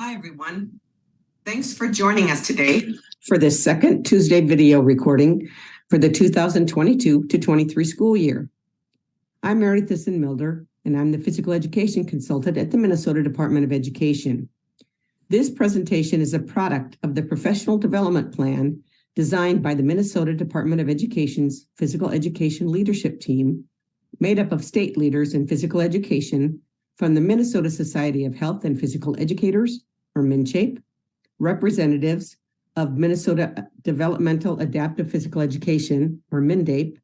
Hi, everyone. Thanks for joining us today for this second Tuesday video recording for the 2022 to 23 school year. I'm Mary Thyssen-Milder, and I'm the Physical Education Consultant at the Minnesota Department of Education. This presentation is a product of the Professional Development Plan designed by the Minnesota Department of Education's Physical Education Leadership Team, made up of state leaders in physical education from the Minnesota Society of Health and Physical Educators, or MNCHAPE, representatives of Minnesota Developmental Adaptive Physical Education, or MNDAPE,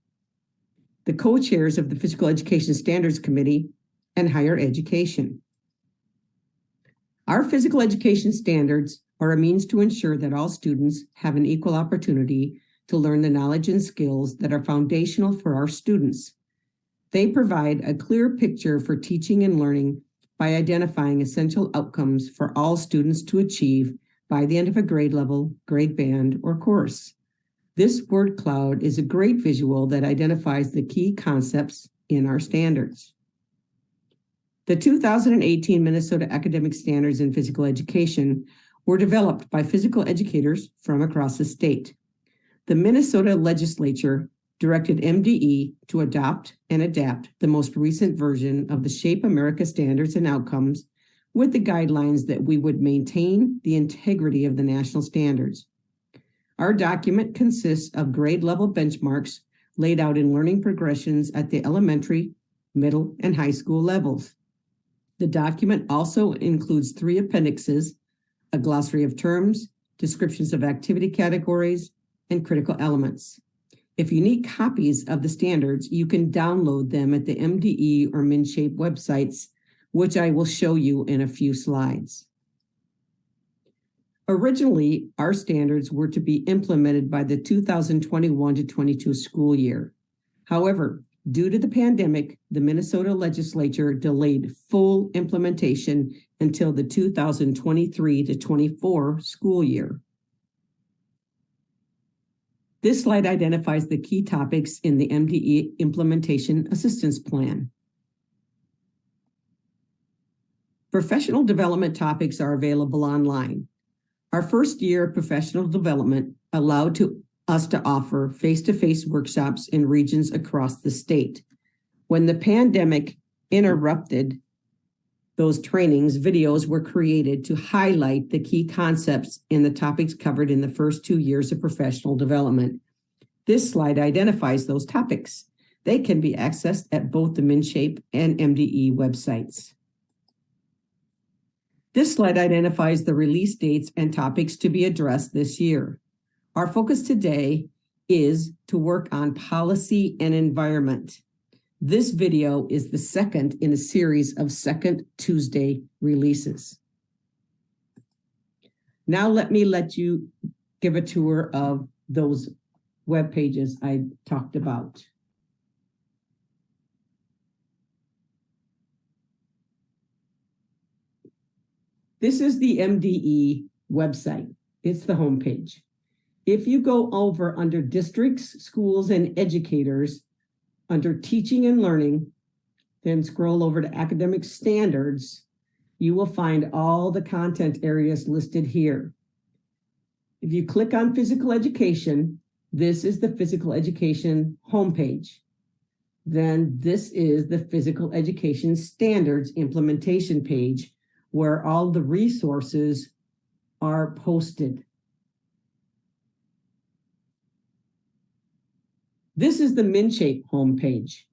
the co-chairs of the Physical Education Standards Committee, and higher education. Our physical education standards are a means to ensure that all students have an equal opportunity to learn the knowledge and skills that are foundational for our students. They provide a clear picture for teaching and learning by identifying essential outcomes for all students to achieve by the end of a grade level, grade band, or course. This word cloud is a great visual that identifies the key concepts in our standards. The 2018 Minnesota Academic Standards in Physical Education were developed by physical educators from across the state. The Minnesota legislature directed MDE to adopt and adapt the most recent version of the Shape America Standards and Outcomes with the guidelines that we would maintain the integrity of the national standards. Our document consists of grade level benchmarks laid out in learning progressions at the elementary, middle, and high school levels. The document also includes 3 appendixes: a glossary of terms, descriptions of activity categories, and critical elements. If you need copies of the standards, you can download them at the MDE or MNCHAPE websites, which I will show you in a few slides. Originally, our standards were to be implemented by the 2021 to 22 school year. However, due to the pandemic, the Minnesota legislature delayed full implementation until the 2023 to 24 school year. This slide identifies the key topics in the MDE Implementation Assistance Plan. Professional development topics are available online. Our first year of professional development allowed us to offer face-to-face workshops in regions across the state. When the pandemic interrupted those trainings, videos were created to highlight the key concepts in the topics covered in the first 2 years of professional development. This slide identifies those topics. They can be accessed at both the MNCHAPE and MDE websites. This slide identifies the release dates and topics to be addressed this year. Our focus today is to work on policy and environment. This video is the second in a series of second Tuesday releases. Now let you give a tour of those web pages I talked about. This is the MDE website. It's the homepage. If you go over under districts, schools, and educators, under teaching and learning, then scroll over to academic standards, you will find all the content areas listed here. If you click on physical education, this is the physical education homepage. Then this is the physical education standards implementation page where all the resources are posted. This is the MNCHAPE homepage.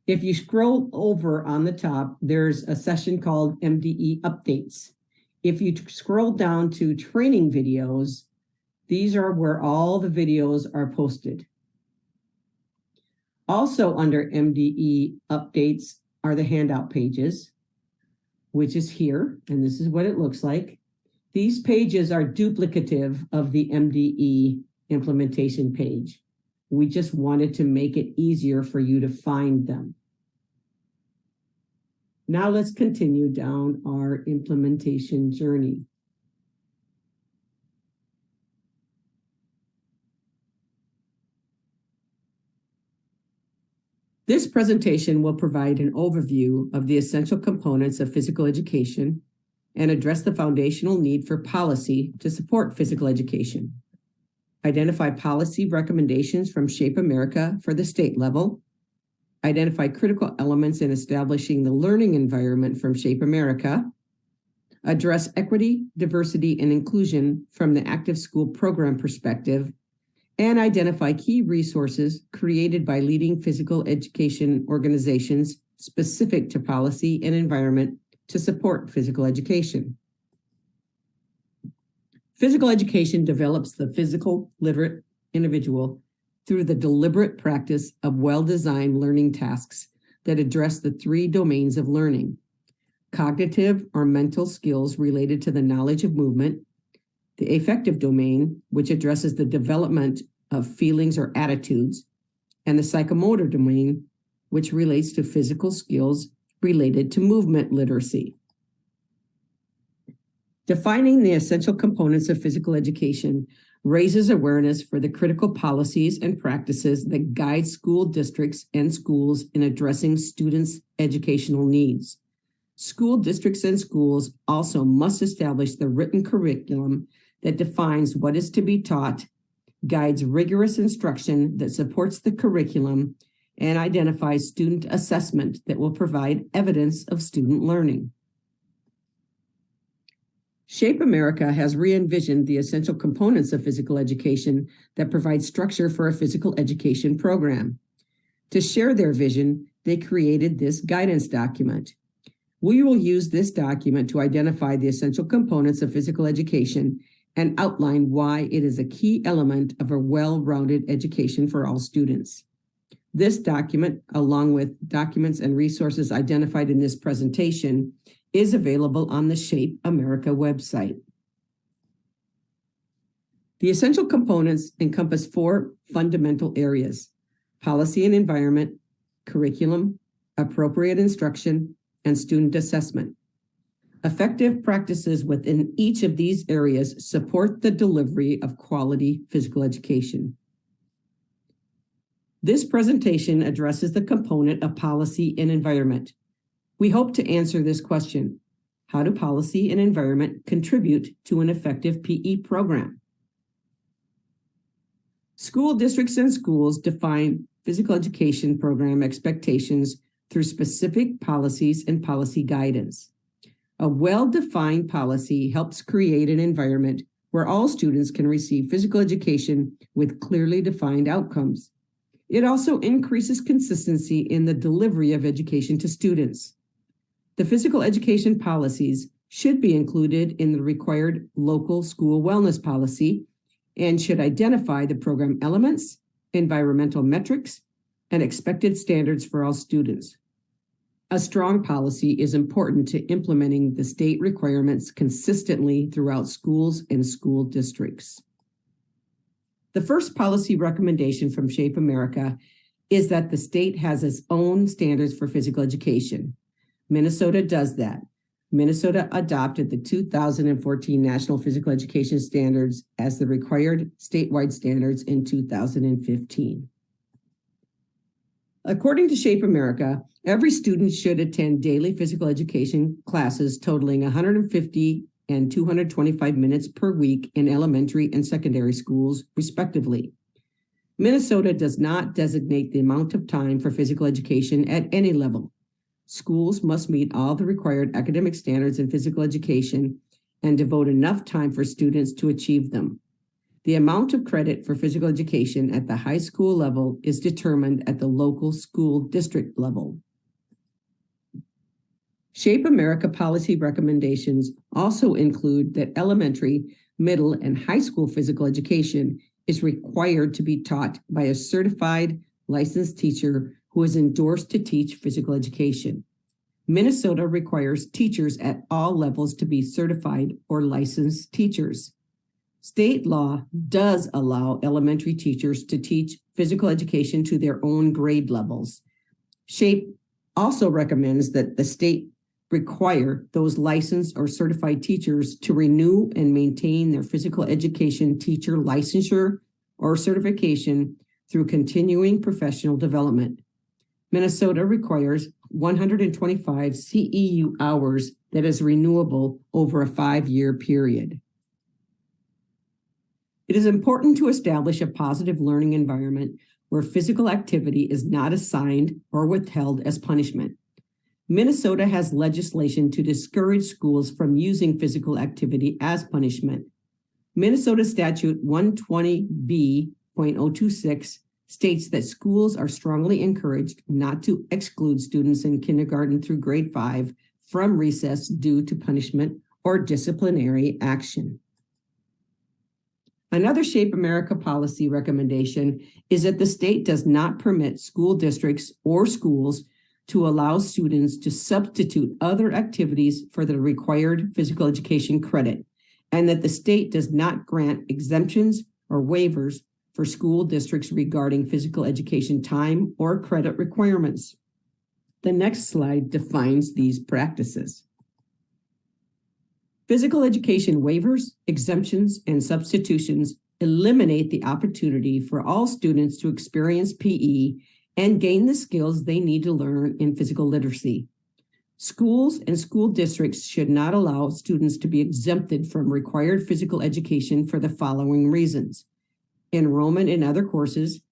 If you scroll over on the top, there's a section called MDE Updates. If you scroll down to training videos, these are where all the videos are posted. Also under MDE Updates are the handout pages, which is here, and this is what it looks like. These pages are duplicative of the MDE implementation page. We just wanted to make it easier for you to find them. Now let's continue down our implementation journey. This presentation will provide an overview of the essential components of physical education, and address the foundational need for policy to support physical education. Identify policy recommendations from Shape America for the state level. Identify critical elements in establishing the learning environment from Shape America. Address equity, diversity, and inclusion from the active school program perspective, and identify key resources created by leading physical education organizations specific to policy and environment to support physical education. Physical education develops the physical literate individual through the deliberate practice of well-designed learning tasks that address the three domains of learning: cognitive or mental skills related to the knowledge of movement, the affective domain, which addresses the development of feelings or attitudes, and the psychomotor domain, which relates to physical skills related to movement literacy. Defining the essential components of physical education raises awareness for the critical policies and practices that guide school districts and schools in addressing students' educational needs. School districts and schools also must establish the written curriculum that defines what is to be taught, guides rigorous instruction that supports the curriculum, and identifies student assessment that will provide evidence of student learning. Shape America has re-envisioned the essential components of physical education that provide structure for a physical education program. To share their vision, they created this guidance document. We will use this document to identify the essential components of physical education and outline why it is a key element of a well-rounded education for all students. This document, along with documents and resources identified in this presentation, is available on the Shape America website. The essential components encompass four fundamental areas: policy and environment, curriculum, appropriate instruction, and student assessment. Effective practices within each of these areas support the delivery of quality physical education. This presentation addresses the component of policy and environment. We hope to answer this question: how do policy and environment contribute to an effective PE program? School districts and schools define physical education program expectations through specific policies and policy guidance. A well-defined policy helps create an environment where all students can receive physical education with clearly defined outcomes. It also increases consistency in the delivery of education to students. The physical education policies should be included in the required local school wellness policy and should identify the program elements, environmental metrics, and expected standards for all students. A strong policy is important to implementing the state requirements consistently throughout schools and school districts. The first policy recommendation from Shape America is that the state has its own standards for physical education. Minnesota does that. Minnesota adopted the 2014 National Physical Education Standards as the required statewide standards in 2015. According to Shape America, every student should attend daily physical education classes totaling 150 and 225 minutes per week in elementary and secondary schools, respectively. Minnesota does not designate the amount of time for physical education at any level. Schools must meet all the required academic standards in physical education and devote enough time for students to achieve them. The amount of credit for physical education at the high school level is determined at the local school district level. Shape America policy recommendations also include that elementary, middle, and high school physical education is required to be taught by a certified licensed teacher who is endorsed to teach physical education. Minnesota requires teachers at all levels to be certified or licensed teachers. State law does allow elementary teachers to teach physical education to their own grade levels. SHAPE also recommends that the state require those licensed or certified teachers to renew and maintain their physical education teacher licensure or certification through continuing professional development. Minnesota requires 125 CEU hours that is renewable over a 5-year period. It is important to establish a positive learning environment where physical activity is not assigned or withheld as punishment. Minnesota has legislation to discourage schools from using physical activity as punishment. Minnesota Statute 120B.026 states that schools are strongly encouraged not to exclude students in kindergarten through grade 5 from recess due to punishment or disciplinary action. Another Shape America policy recommendation is that the state does not permit school districts or schools to allow students to substitute other activities for the required physical education credit, and that the state does not grant exemptions or waivers for school districts regarding physical education time or credit requirements. The next slide defines these practices. Physical education waivers, exemptions, and substitutions eliminate the opportunity for all students to experience PE and gain the skills they need to learn in physical literacy. Schools and school districts should not allow students to be exempted from required physical education for the following reasons: enrollment in other courses,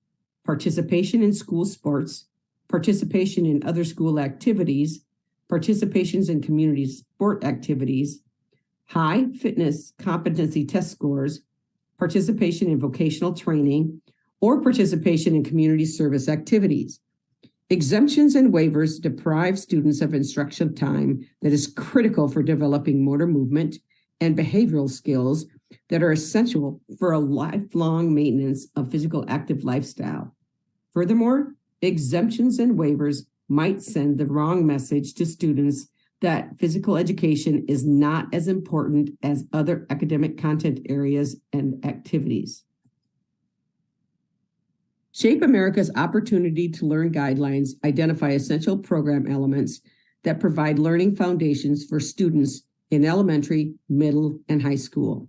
participation in school sports, participation in other school activities, participations in community sport activities, high fitness competency test scores, participation in vocational training, or participation in community service activities. Exemptions and waivers deprive students of instruction time that is critical for developing motor movement and behavioral skills that are essential for a lifelong maintenance of physical active lifestyle. Furthermore, exemptions and waivers might send the wrong message to students that physical education is not as important as other academic content areas and activities. Shape America's Opportunity to Learn guidelines identify essential program elements that provide learning foundations for students in elementary, middle, and high school.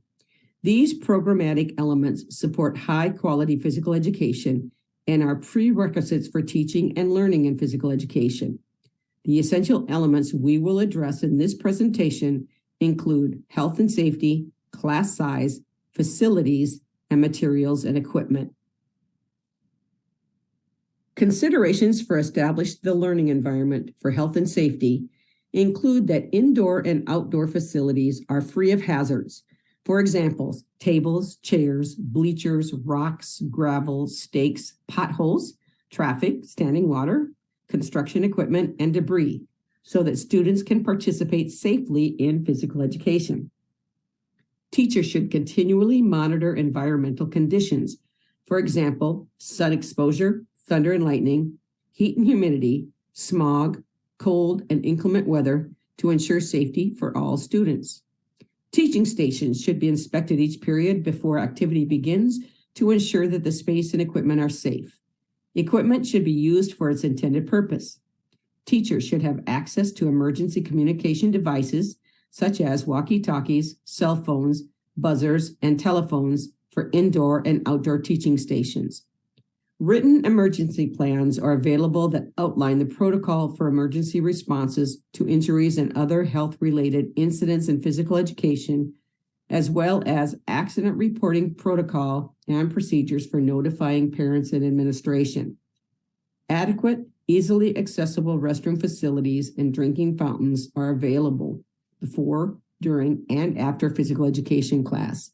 These programmatic elements support high-quality physical education and are prerequisites for teaching and learning in physical education. The essential elements we will address in this presentation include health and safety, class size, facilities, and materials and equipment. Considerations for establishing the learning environment for health and safety include that indoor and outdoor facilities are free of hazards. For example, tables, chairs, bleachers, rocks, gravel, stakes, potholes, traffic, standing water, construction equipment, and debris, so that students can participate safely in physical education. Teachers should continually monitor environmental conditions. For example, sun exposure, thunder and lightning, heat and humidity, smog, cold and inclement weather to ensure safety for all students. Teaching stations should be inspected each period before activity begins to ensure that the space and equipment are safe. Equipment should be used for its intended purpose. Teachers should have access to emergency communication devices such as walkie-talkies, cell phones, buzzers, and telephones for indoor and outdoor teaching stations. Written emergency plans are available that outline the protocol for emergency responses to injuries and other health-related incidents in physical education, as well as accident reporting protocol and procedures for notifying parents and administration. Adequate, easily accessible restroom facilities and drinking fountains are available before, during, and after physical education class.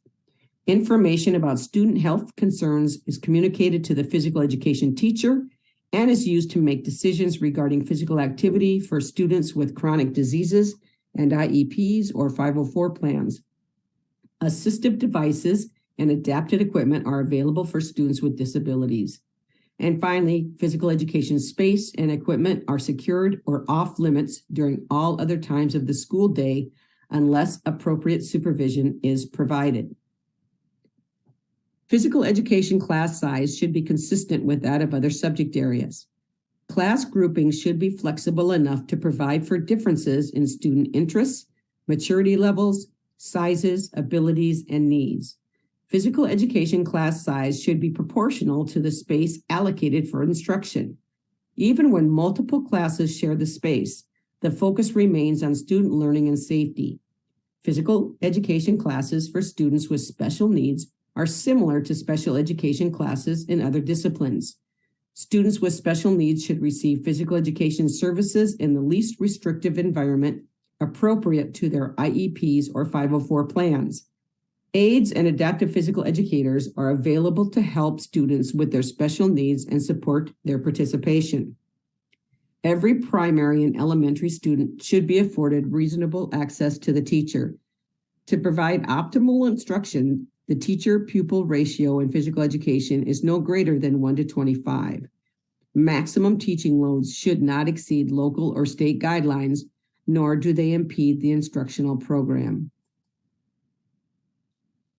Information about student health concerns is communicated to the physical education teacher and is used to make decisions regarding physical activity for students with chronic diseases and IEPs or 504 plans. Assistive devices and adapted equipment are available for students with disabilities. And finally, physical education space and equipment are secured or off limits during all other times of the school day unless appropriate supervision is provided. Physical education class size should be consistent with that of other subject areas. Class grouping should be flexible enough to provide for differences in student interests, maturity levels, sizes, abilities, and needs. Physical education class size should be proportional to the space allocated for instruction. Even when multiple classes share the space, the focus remains on student learning and safety. Physical education classes for students with special needs are similar to special education classes in other disciplines. Students with special needs should receive physical education services in the least restrictive environment appropriate to their IEPs or 504 plans. Aides and adaptive physical educators are available to help students with their special needs and support their participation. Every primary and elementary student should be afforded reasonable access to the teacher. To provide optimal instruction, the teacher-pupil ratio in physical education is no greater than 1:25. Maximum teaching loads should not exceed local or state guidelines, nor do they impede the instructional program.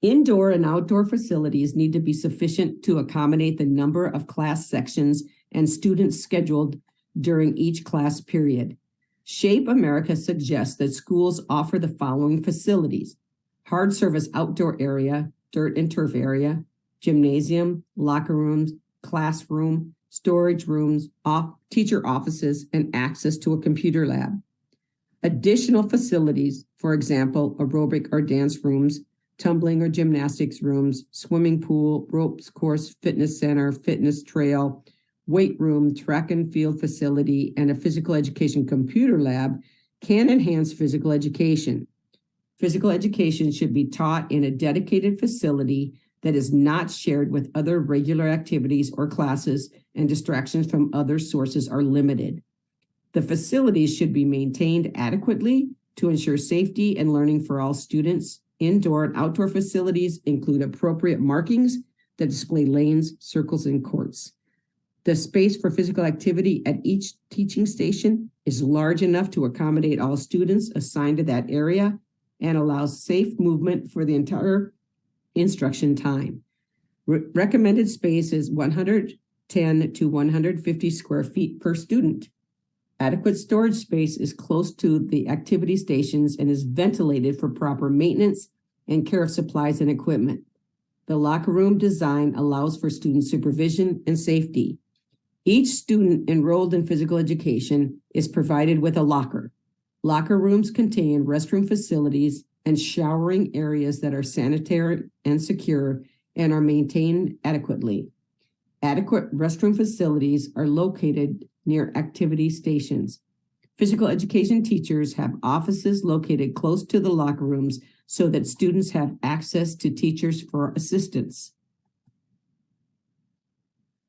Indoor and outdoor facilities need to be sufficient to accommodate the number of class sections and students scheduled during each class period. Shape America suggests that schools offer the following facilities: hard surface outdoor area, dirt and turf area, gymnasium, locker rooms, classroom, storage rooms, teacher offices, and access to a computer lab. Additional facilities, for example, aerobic or dance rooms, tumbling or gymnastics rooms, swimming pool, ropes course, fitness center, fitness trail, weight room, track and field facility, and a physical education computer lab can enhance physical education. Physical education should be taught in a dedicated facility that is not shared with other regular activities or classes, and distractions from other sources are limited. The facilities should be maintained adequately to ensure safety and learning for all students. Indoor and outdoor facilities include appropriate markings that display lanes, circles, and courts. The space for physical activity at each teaching station is large enough to accommodate all students assigned to that area and allows safe movement for the entire instruction time. Recommended space is 110 to 150 square feet per student. Adequate storage space is close to the activity stations and is ventilated for proper maintenance and care of supplies and equipment. The locker room design allows for student supervision and safety. Each student enrolled in physical education is provided with a locker. Locker rooms contain restroom facilities and showering areas that are sanitary and secure and are maintained adequately. Adequate restroom facilities are located near activity stations. Physical education teachers have offices located close to the locker rooms so that students have access to teachers for assistance.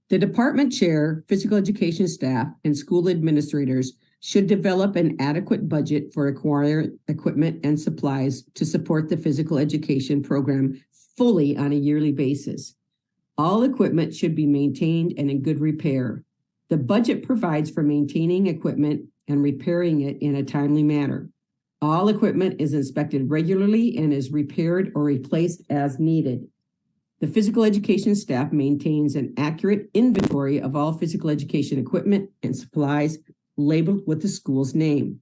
The department chair, physical education staff, and school administrators should develop an adequate budget for acquiring equipment and supplies to support the physical education program fully on a yearly basis. All equipment should be maintained and in good repair. The budget provides for maintaining equipment and repairing it in a timely manner. All equipment is inspected regularly and is repaired or replaced as needed. The physical education staff maintains an accurate inventory of all physical education equipment and supplies labeled with the school's name.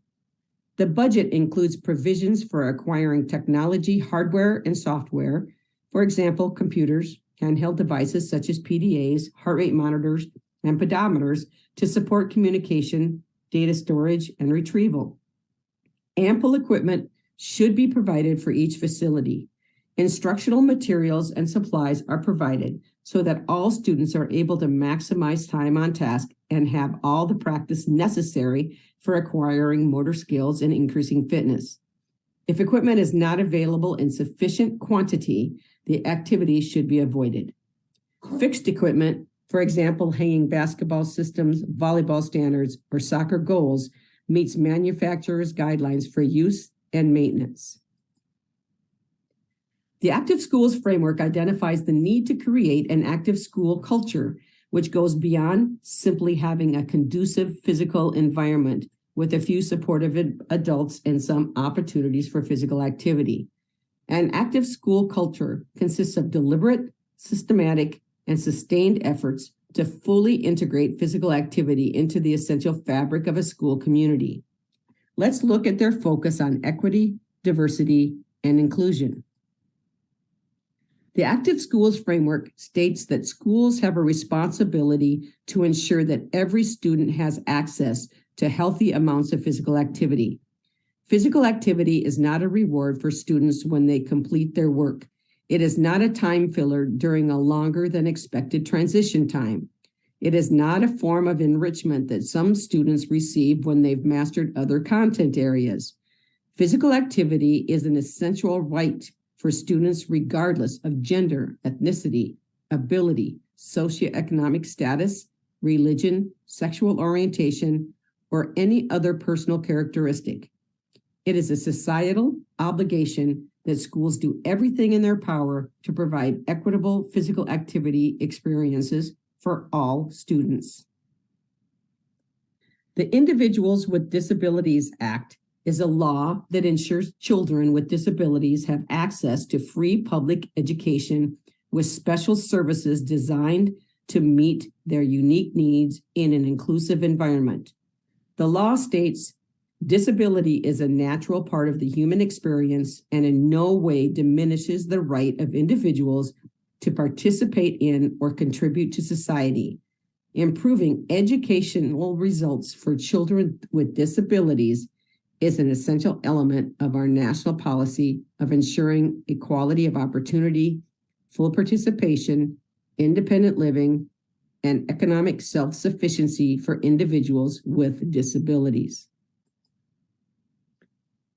The budget includes provisions for acquiring technology, hardware, and software, for example, computers, handheld devices such as PDAs, heart rate monitors, and pedometers to support communication, data storage, and retrieval. Ample equipment should be provided for each facility. Instructional materials and supplies are provided so that all students are able to maximize time on task and have all the practice necessary for acquiring motor skills and increasing fitness. If equipment is not available in sufficient quantity, the activity should be avoided. Fixed equipment, for example, hanging basketball systems, volleyball standards, or soccer goals, meets manufacturer's guidelines for use and maintenance. The Active Schools Framework identifies the need to create an active school culture, which goes beyond simply having a conducive physical environment with a few supportive adults and some opportunities for physical activity. An active school culture consists of deliberate, systematic, and sustained efforts to fully integrate physical activity into the essential fabric of a school community. Let's look at their focus on equity, diversity, and inclusion. The Active Schools Framework states that schools have a responsibility to ensure that every student has access to healthy amounts of physical activity. Physical activity is not a reward for students when they complete their work. It is not a time filler during a longer than expected transition time. It is not a form of enrichment that some students receive when they've mastered other content areas. Physical activity is an essential right for students regardless of gender, ethnicity, ability, socioeconomic status, religion, sexual orientation, or any other personal characteristic. It is a societal obligation that schools do everything in their power to provide equitable physical activity experiences for all students. The Individuals with Disabilities Act is a law that ensures children with disabilities have access to free public education with special services designed to meet their unique needs in an inclusive environment. The law states, disability is a natural part of the human experience and in no way diminishes the right of individuals to participate in or contribute to society. Improving educational results for children with disabilities is an essential element of our national policy of ensuring equality of opportunity, full participation, independent living, and economic self-sufficiency for individuals with disabilities.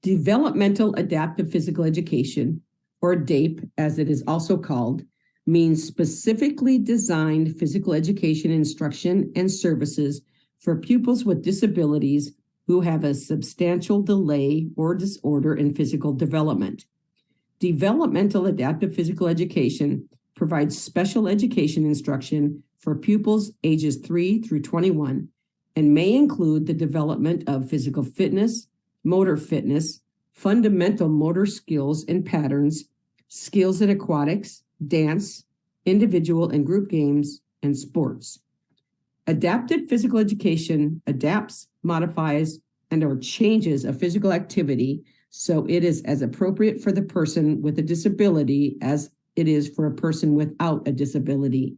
Developmental Adaptive Physical Education, or DAPE as it is also called, means specifically designed physical education instruction and services for pupils with disabilities who have a substantial delay or disorder in physical development. Developmental Adaptive Physical Education provides special education instruction for pupils ages 3 through 21 and may include the development of physical fitness, motor fitness, fundamental motor skills and patterns, skills in aquatics, dance, individual and group games, and sports. Adapted physical education adapts, modifies, and/or changes a physical activity so it is as appropriate for the person with a disability as it is for a person without a disability.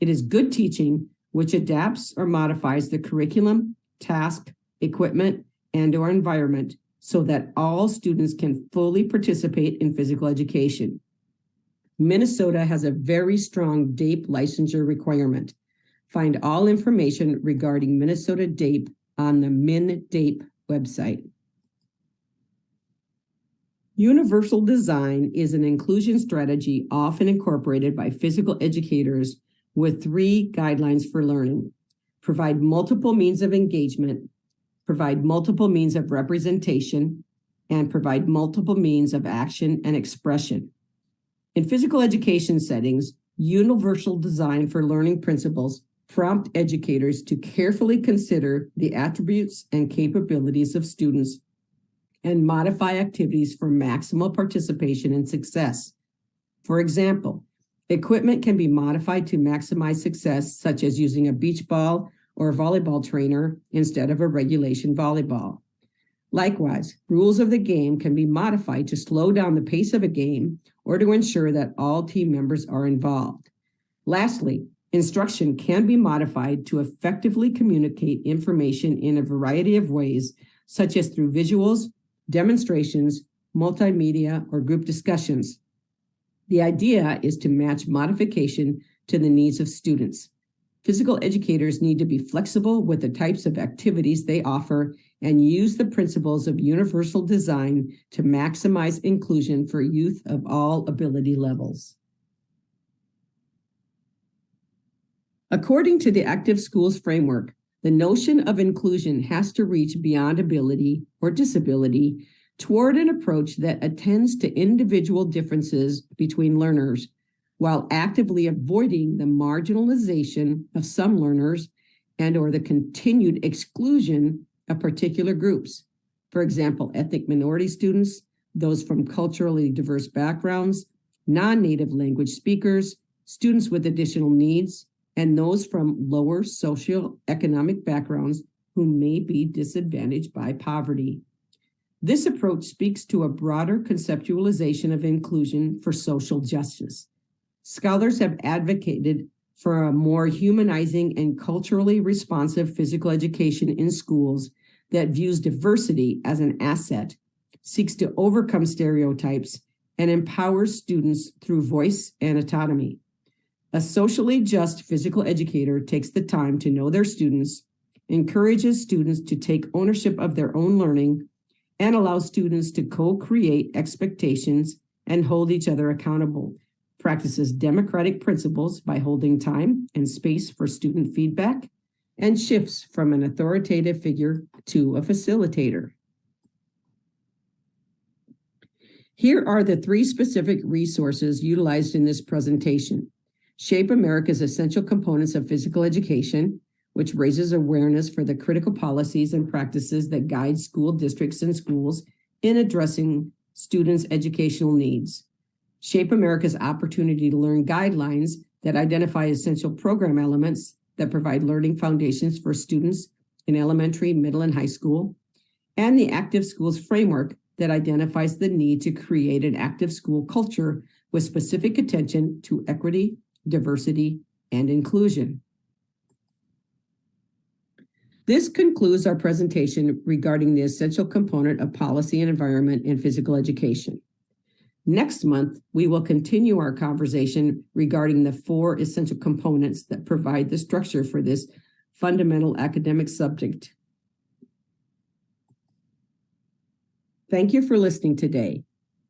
It is good teaching which adapts or modifies the curriculum, task, equipment, and/or environment so that all students can fully participate in physical education. Minnesota has a very strong DAPE licensure requirement. Find all information regarding Minnesota DAPE on the MinDAPE website. Universal design is an inclusion strategy often incorporated by physical educators with 3 guidelines for learning: provide multiple means of engagement, provide multiple means of representation, and provide multiple means of action and expression. In physical education settings, universal design for learning principles prompt educators to carefully consider the attributes and capabilities of students and modify activities for maximal participation and success. For example, equipment can be modified to maximize success, such as using a beach ball or a volleyball trainer instead of a regulation volleyball. Likewise, rules of the game can be modified to slow down the pace of a game or to ensure that all team members are involved. Lastly, instruction can be modified to effectively communicate information in a variety of ways, such as through visuals, demonstrations, multimedia, or group discussions. The idea is to match modification to the needs of students. Physical educators need to be flexible with the types of activities they offer and use the principles of universal design to maximize inclusion for youth of all ability levels. According to the Active Schools Framework, the notion of inclusion has to reach beyond ability or disability toward an approach that attends to individual differences between learners while actively avoiding the marginalization of some learners and/or the continued exclusion of particular groups. For example, ethnic minority students, those from culturally diverse backgrounds, non-native language speakers, students with additional needs, and those from lower socioeconomic backgrounds who may be disadvantaged by poverty. This approach speaks to a broader conceptualization of inclusion for social justice. Scholars have advocated for a more humanizing and culturally responsive physical education in schools that views diversity as an asset, seeks to overcome stereotypes, and empowers students through voice and autonomy. A socially just physical educator takes the time to know their students, encourages students to take ownership of their own learning, and allows students to co-create expectations and hold each other accountable, practices democratic principles by holding time and space for student feedback, and shifts from an authoritative figure to a facilitator. Here are the 3 specific resources utilized in this presentation. Shape America's Essential Components of Physical Education, which raises awareness for the critical policies and practices that guide school districts and schools in addressing students' educational needs. Shape America's Opportunity to Learn guidelines that identify essential program elements that provide learning foundations for students in elementary, middle, and high school. And the Active Schools Framework that identifies the need to create an active school culture with specific attention to equity, diversity, and inclusion. This concludes our presentation regarding the essential component of policy and environment in physical education. Next month, we will continue our conversation regarding the 4 essential components that provide the structure for this fundamental academic subject. Thank you for listening today.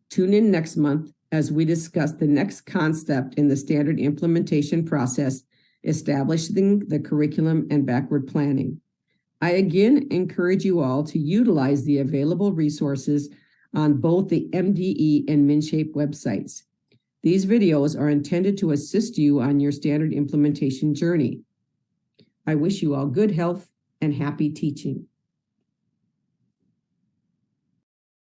Tune in next month as we discuss the next concept in the standard implementation process, establishing the curriculum and backward planning. I again encourage you all to utilize the available resources on both the MDE and MinShape websites. These videos are intended to assist you on your standard implementation journey. I wish you all good health and happy teaching.